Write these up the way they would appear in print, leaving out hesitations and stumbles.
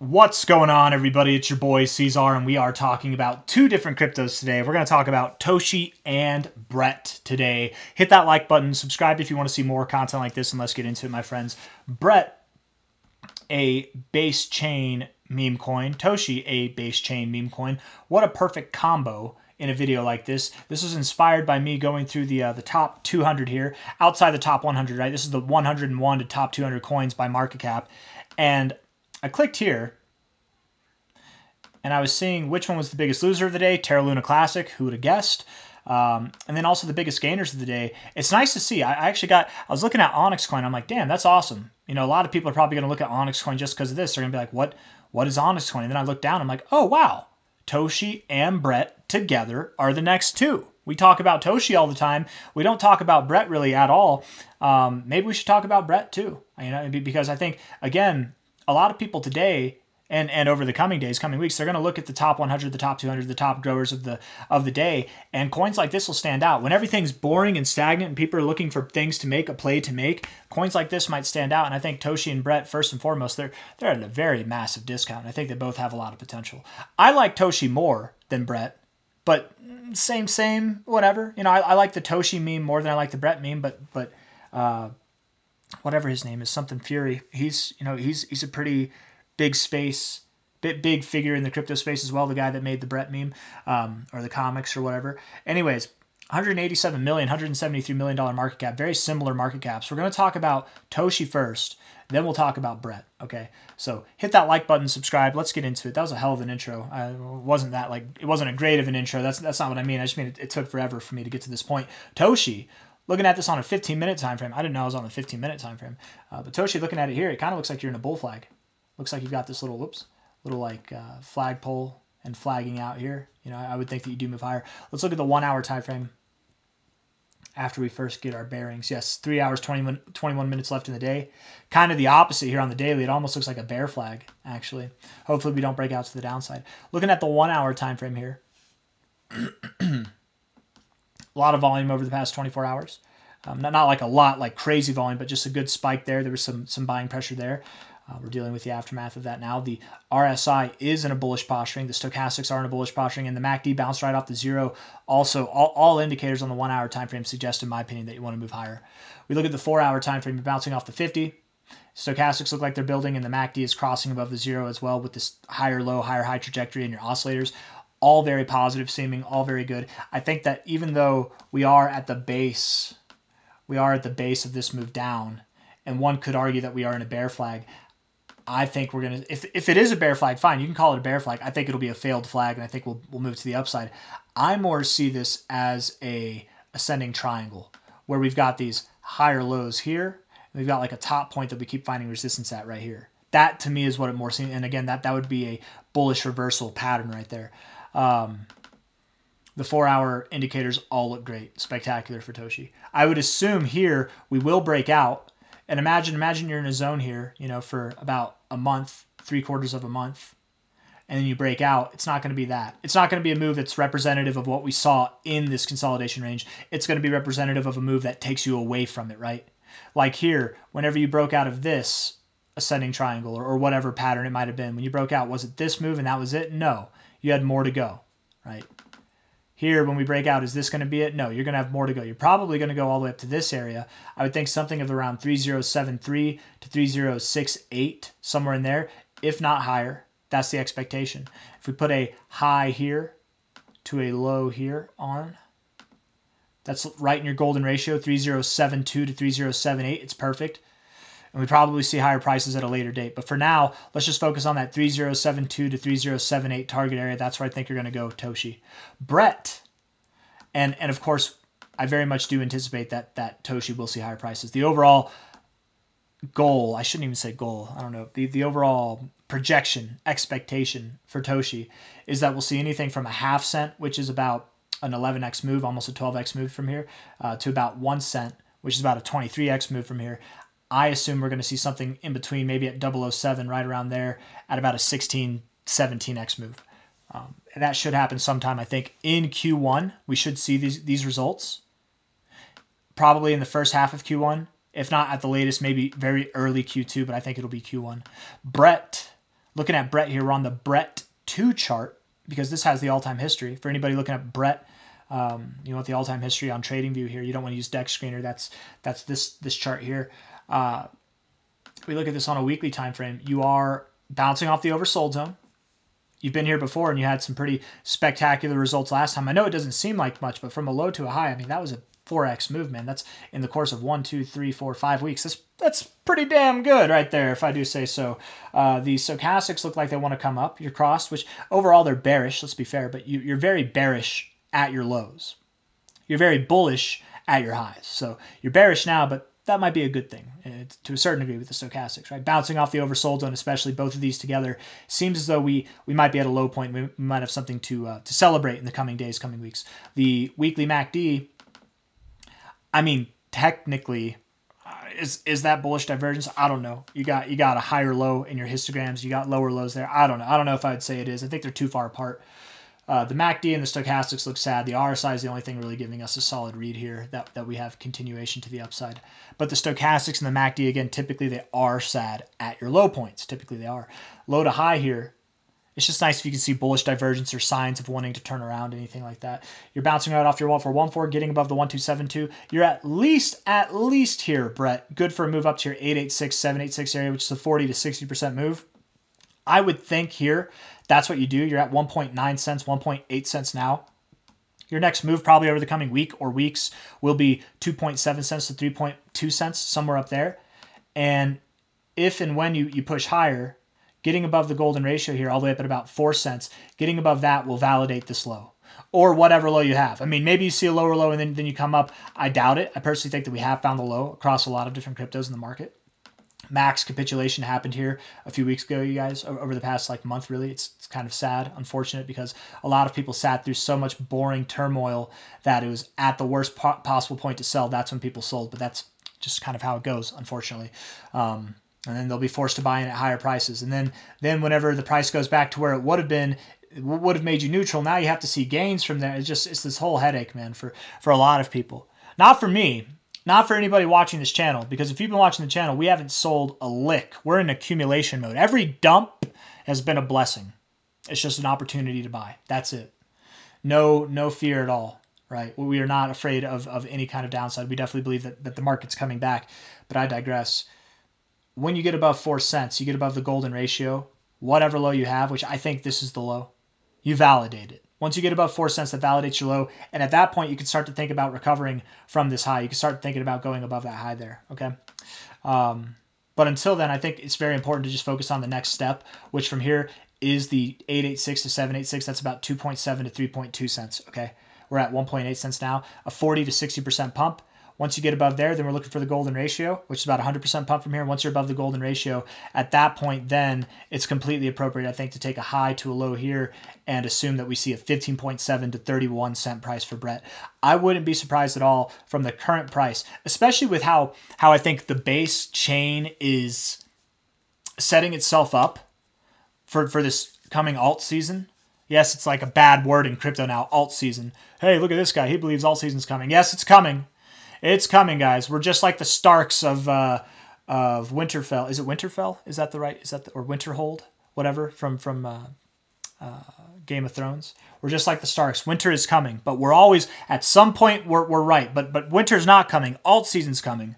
What's going on, everybody? It's your boy C-Zar, and we are talking about two different cryptos today. We're going to talk about Toshi and Brett today. Hit that like button, subscribe if you want to see more content like this, and let's get into it, my friends. Brett, a base chain meme coin. Toshi, a base chain meme coin. What a perfect combo in a video like this. This was inspired by me going through the top 200 here, outside the top 100, right? This is the 101 to top 200 coins by market cap, and I clicked here, and I was seeing which one was the biggest loser of the day. Terra Luna Classic, who would have guessed? And then also the biggest gainers of the day. It's nice to see. I was looking at Onyx Coin. I'm like, damn, that's awesome. You know, a lot of people are probably going to look at Onyx Coin just because of this. They're going to be like, what is Onyx Coin? And then I look down. I'm like, oh, wow. Toshi and Brett together are the next two. We talk about Toshi all the time. We don't talk about Brett really at all. Maybe we should talk about Brett too. You know, because I think, again, a lot of people today and over the coming days, coming weeks, they're going to look at the top 100, the top 200, the top growers of the day, and coins like this will stand out. When everything's boring and stagnant and people are looking for things to make, a play to make, coins like this might stand out. And I think Toshi and Brett, first and foremost, they're at a very massive discount. I think they both have a lot of potential. I like Toshi more than Brett, but same, whatever. You know, I like the Toshi meme more than I like the Brett meme, but whatever his name is, something Fury. He's a pretty big figure in the crypto space as well. The guy that made the Brett meme, or the comics or whatever. Anyways, 187 million, 173 million dollar market cap. Very similar market caps. We're going to talk about Toshi first, then we'll talk about Brett. Okay, so hit that like button, subscribe. Let's get into it. That was a hell of an intro. It wasn't a great of an intro. That's not what I mean. I just mean it took forever for me to get to this point. Toshi. Looking at this on a 15-minute time frame. I didn't know I was on a 15-minute time frame. But Toshi, looking at it here, it kind of looks like you're in a bull flag. Looks like you've got this little flagpole and flagging out here. You know, I would think that you do move higher. Let's look at the 1 hour time frame after we first get our bearings. Yes, 3 hours, 21 minutes left in the day. Kind of the opposite here on the daily. It almost looks like a bear flag, actually. Hopefully we don't break out to the downside. Looking at the 1 hour time frame here. A lot of volume over the past 24 hours. Not like a lot, like crazy volume, but just a good spike there. There was some buying pressure there. We're dealing with the aftermath of that now. The RSI is in a bullish posturing. The stochastics are in a bullish posturing, and the MACD bounced right off the zero. Also, all indicators on the 1 hour time frame suggest, in my opinion, that you want to move higher. We look at the 4 hour time frame, you're bouncing off the 50. Stochastics look like they're building, and the MACD is crossing above the zero as well with this higher low, higher high trajectory in your oscillators. All very positive seeming, all very good. I think that even though we are at the base of this move down, and one could argue that we are in a bear flag, I think we're going to, if it is a bear flag, fine, you can call it a bear flag. I think it'll be a failed flag, and I think we'll move to the upside. I more see this as a ascending triangle, where we've got these higher lows here, and we've got like a top point that we keep finding resistance at right here. That, to me, is what it more seems, and again, that would be a bullish reversal pattern right there. The 4 hour indicators all look great. Spectacular for Toshi. I would assume here we will break out. And imagine you're in a zone here, you know, for about a month, 3/4 of a month. And then you break out. It's not going to be that. It's not going to be a move that's representative of what we saw in this consolidation range. It's going to be representative of a move that takes you away from it, right? Like here, whenever you broke out of this ascending triangle or whatever pattern it might have been, when you broke out, was it this move and that was it? No. You had more to go, right? Here, when we break out, is this going to be it? No, you're going to have more to go. You're probably going to go all the way up to this area. I would think something of around 3073 to 3068, somewhere in there, if not higher. That's the expectation. If we put a high here to a low here on, that's right in your golden ratio, 3072 to 3078. It's perfect. And we probably see higher prices at a later date. But for now, let's just focus on that 3072 to 3078 target area. That's where I think you're going to go, Toshi. Brett, and of course, I very much do anticipate that Toshi will see higher prices. The overall goal, I shouldn't even say goal, I don't know, the overall projection, expectation for Toshi is that we'll see anything from a half cent, which is about an 11x move, almost a 12x move from here, to about 1 cent, which is about a 23x move from here. I assume we're going to see something in between, maybe at 007, right around there, at about a 16, 17x move. And that should happen sometime, I think, in Q1. We should see these results. Probably in the first half of Q1. If not at the latest, maybe very early Q2, but I think it'll be Q1. Brett, Looking at Brett here, we're on the Brett 2 chart because this has the all-time history. For anybody looking at Brett, you want the all-time history on TradingView here. You don't want to use Dex Screener. That's this chart here. We look at this on a weekly time frame. You are bouncing off the oversold zone. You've been here before and you had some pretty spectacular results last time. I know it doesn't seem like much, but from a low to a high, I mean, that was a 4x move, man. That's in the course of 1, 2, 3, 4, 5 weeks. That's pretty damn good right there, if I do say so. The stochastics look like they want to come up. You're crossed, which overall they're bearish, let's be fair, but you're very bearish at your lows. You're very bullish at your highs. So you're bearish now, but that might be a good thing to a certain degree with the stochastics, right? Bouncing off the oversold zone, especially both of these together, seems as though we might be at a low point. We might have something to celebrate in the coming days, coming weeks. The weekly MACD, I mean, technically, is that bullish divergence? I don't know. You got a higher low in your histograms. You got lower lows there. I don't know. I don't know if I would say it is. I think they're too far apart. The MACD and the stochastics look sad. The RSI is the only thing really giving us a solid read here that we have continuation to the upside. But the stochastics and the MACD, again, typically they are sad at your low points. Typically they are. Low to high here, it's just nice if you can see bullish divergence or signs of wanting to turn around, anything like that. You're bouncing right off your 1.414, getting above the 1.272. You're at least here, Brett. Good for a move up to your 886, 786 area, which is a 40 to 60% move. I would think here that's what you do. You're at 1.9 cents, 1.8 cents now. Your next move probably over the coming week or weeks will be 2.7 cents to 3.2 cents, somewhere up there. And if and when you push higher, getting above the golden ratio here all the way up at about 4 cents, getting above that will validate this low. Or whatever low you have. I mean, maybe you see a lower low and then you come up. I doubt it. I personally think that we have found the low across a lot of different cryptos in the market. Max capitulation happened here a few weeks ago, you guys, over the past month, really. It's kind of sad, unfortunate, because a lot of people sat through so much boring turmoil that it was at the worst possible point to sell. That's when people sold, but that's just kind of how it goes, unfortunately. And then they'll be forced to buy in at higher prices. And then whenever the price goes back to where it would have been, it would have made you neutral. Now you have to see gains from there. It's this whole headache, man, for a lot of people. Not for me. Not for anybody watching this channel, because if you've been watching the channel, we haven't sold a lick. We're in accumulation mode. Every dump has been a blessing. It's just an opportunity to buy. That's it. No fear at all, right? We are not afraid of any kind of downside. We definitely believe that the market's coming back, but I digress. When you get above 4 cents, you get above the golden ratio, whatever low you have, which I think this is the low, you validate it. Once you get above 4 cents, that validates your low. And at that point, you can start to think about recovering from this high. You can start thinking about going above that high there, okay? But until then, I think it's very important to just focus on the next step, which from here is the 886 to 786. That's about 2.7 to 3.2 cents, okay? We're at 1.8 cents now, a 40 to 60% pump. Once you get above there, then we're looking for the golden ratio, which is about 100% pump from here. Once you're above the golden ratio, at that point, then it's completely appropriate, I think, to take a high to a low here and assume that we see a 15.7 to 31 cent price for Brett. I wouldn't be surprised at all from the current price, especially with how I think the base chain is setting itself up for this coming alt season. Yes, it's like a bad word in crypto now, alt season. Hey, look at this guy. He believes alt season's coming. Yes, it's coming. It's coming, guys. We're just like the Starks of Winterfell. Is it Winterfell? Is that the right? Or Winterhold? Whatever from Game of Thrones. We're just like the Starks. Winter is coming, but we're always at some point we're right. But winter's not coming. Alt season's coming.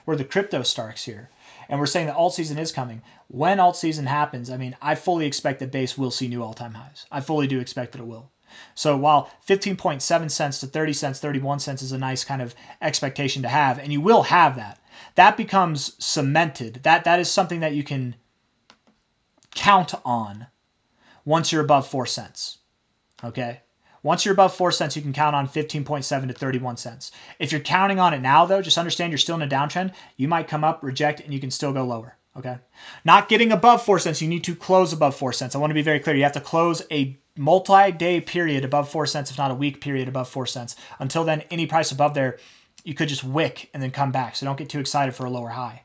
We're the crypto Starks here, and we're saying that alt season is coming. When alt season happens, I mean, I fully expect that base will see new all-time highs. I fully do expect that it will. So while 15.7 cents to 30 cents, 31 cents is a nice kind of expectation to have, and you will have that, that becomes cemented. That is something that you can count on once you're above 4 cents. Okay? Once you're above 4 cents, you can count on 15.7 to 31 cents. If you're counting on it now, though, just understand you're still in a downtrend. You might come up, reject, and you can still go lower. Okay? Not getting above 4 cents, you need to close above 4 cents. I want to be very clear. You have to close a multi-day period above 4 cents, if not a week period above 4 cents. Until then, any price above there, you could just wick and then come back. So don't get too excited for a lower high.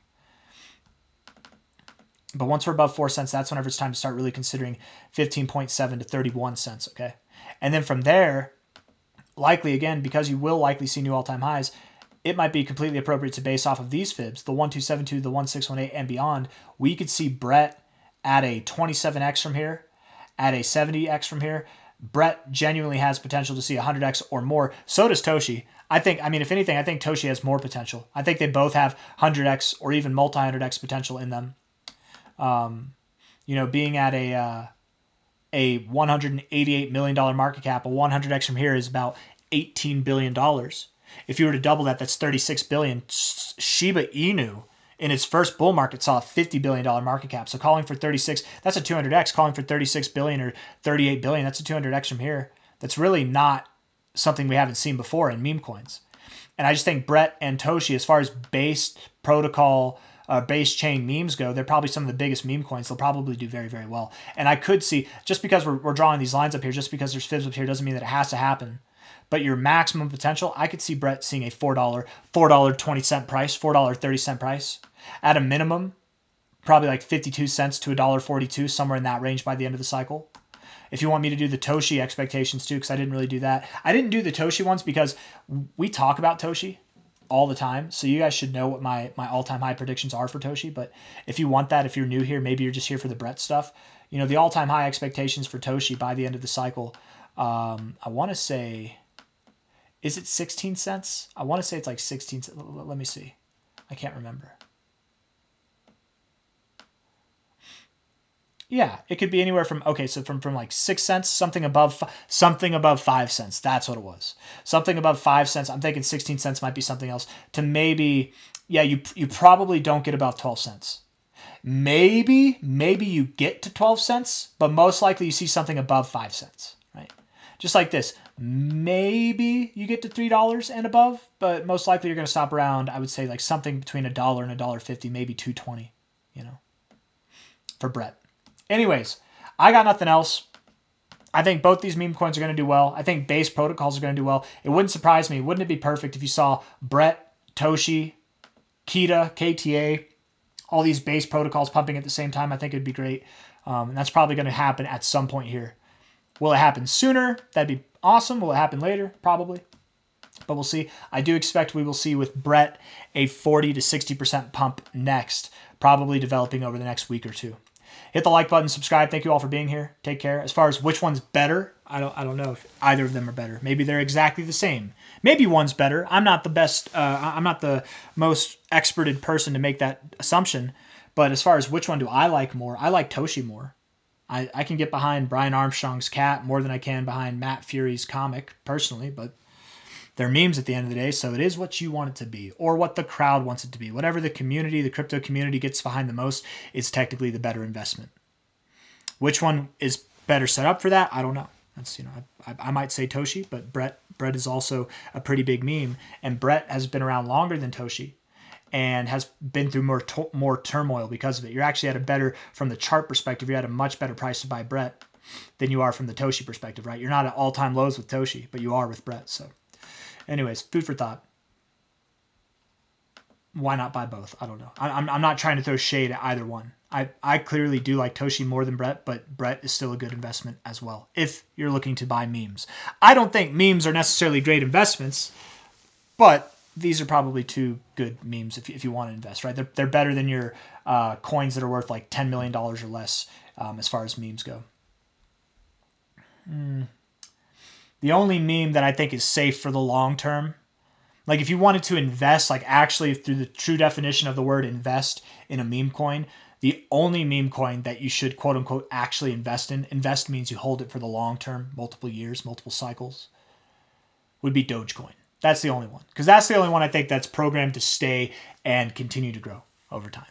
But once we're above 4 cents, that's whenever it's time to start really considering 15.7 to 31 cents, okay? And then from there, likely, again, because you will likely see new all-time highs, it might be completely appropriate to base off of these fibs, the 1272, the 1618, and beyond. We could see Brett at a 27x from here, at a 70x from here. Brett genuinely has potential to see 100x or more. So does Toshi. If anything, I think Toshi has more potential. I think they both have 100x or even multi-100x potential in them. Being at a $188 million market cap, a 100x from here is about $18 billion. If you were to double that, that's $36 billion. Shiba Inu in its first bull market saw a $50 billion market cap. So calling for 36, that's a 200x. Calling for 36 billion or 38 billion, that's a 200x from here. That's really not something we haven't seen before in meme coins. And I just think Brett and Toshi, as far as base protocol, base chain memes go, they're probably some of the biggest meme coins. They'll probably do very, very well. And I could see, just because we're drawing these lines up here, just because there's fibs up here doesn't mean that it has to happen. But your maximum potential, I could see Brett seeing a $4.20 price, $4.30 price. At a minimum, probably like 52 cents to $1.42, somewhere in that range by the end of the cycle. If you want me to do the Toshi expectations too, because I didn't really do that. I didn't do the Toshi ones because we talk about Toshi all the time. So you guys should know what my all-time high predictions are for Toshi. But if you want that, if you're new here, maybe you're just here for the Brett stuff. The all-time high expectations for Toshi by the end of the cycle, I want to say... Is it 16 cents? I want to say it's like 16 cents. Let me see. I can't remember. Yeah, it could be anywhere from, from like 6 cents, something above 5 cents. That's what it was. Something above 5 cents. I'm thinking 16 cents might be something else. To maybe, you probably don't get above 12 cents. Maybe you get to 12 cents, but most likely you see something above 5 cents, right? Just like this. Maybe you get to $3 and above, but most likely you're going to stop around, I would say, like something between $1 and $1.50, maybe $2.20, for Brett. Anyways, I got nothing else. I think both these meme coins are going to do well. I think base protocols are going to do well. It wouldn't surprise me. Wouldn't it be perfect if you saw Brett, Toshi, Kita, KTA, all these base protocols pumping at the same time? I think it'd be great. And that's probably going to happen at some point here. Will it happen sooner? That'd be awesome. Will it happen later? Probably. But we'll see. I do expect we will see with Brett a 40 to 60% pump next, probably developing over the next week or two. Hit the like button, subscribe. Thank you all for being here. Take care. As far as which one's better, I don't know if either of them are better. Maybe they're exactly the same. Maybe one's better. I'm not the best. I'm not the most experted person to make that assumption. But as far as which one do I like more, I like Toshi more. I can get behind Brian Armstrong's cat more than I can behind Matt Fury's comic, personally, but they're memes at the end of the day, so it is what you want it to be, or what the crowd wants it to be. Whatever the community, the crypto community gets behind the most is technically the better investment. Which one is better set up for that? I don't know. That's, I might say Toshi, but Brett is also a pretty big meme, and Brett has been around longer than Toshi and has been through more turmoil because of it. You're actually at a better, from the chart perspective, you're at a much better price to buy Brett than you are from the Toshi perspective, right? You're not at all-time lows with Toshi, but you are with Brett. So anyways, food for thought. Why not buy both? I don't know. I'm not trying to throw shade at either one. I clearly do like Toshi more than Brett, but Brett is still a good investment as well if you're looking to buy memes. I don't think memes are necessarily great investments, but these are probably two good memes if you want to invest, right? They're better than your coins that are worth like $10 million or less as far as memes go. The only meme that I think is safe for the long term, like if you wanted to invest, like actually through the true definition of the word invest in a meme coin, the only meme coin that you should quote unquote actually invest means you hold it for the long term, multiple years, multiple cycles, would be Dogecoin. That's the only one. Because that's the only one I think that's programmed to stay and continue to grow over time.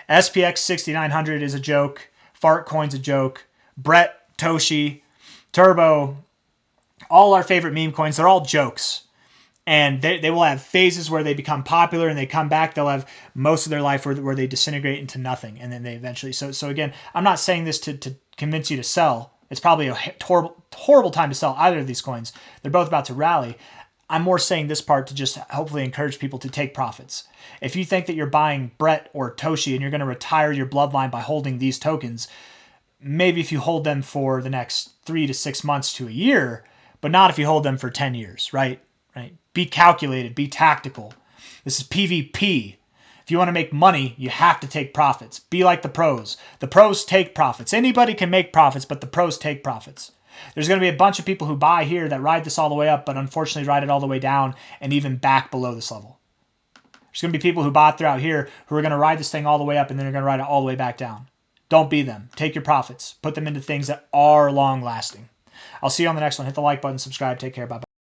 SPX 6900 is a joke. Fartcoin's a joke. Brett, Toshi, Turbo, all our favorite meme coins, they're all jokes. And they will have phases where they become popular and they come back. They'll have most of their life where they disintegrate into nothing. And then they eventually... So again, I'm not saying this to convince you to sell. It's probably a horrible time to sell either of these coins. They're both about to rally. I'm more saying this part to just hopefully encourage people to take profits. If you think that you're buying Brett or Toshi and you're going to retire your bloodline by holding these tokens, maybe if you hold them for the next 3 to 6 months to a year, but not if you hold them for 10 years, right? Be calculated, be tactical. This is PvP. If If you want to make money, you have to take profits. Be like the pros. The pros take profits. Anybody can make profits, but the pros take profits. There's going to be a bunch of people who buy here that ride this all the way up, but unfortunately ride it all the way down and even back below this level. There's going to be people who bought throughout here who are going to ride this thing all the way up and then they're going to ride it all the way back down. Don't be them. Take your profits. Put them into things that are long lasting. I'll see you on the next one. Hit the like button, subscribe. Take care. Bye-bye.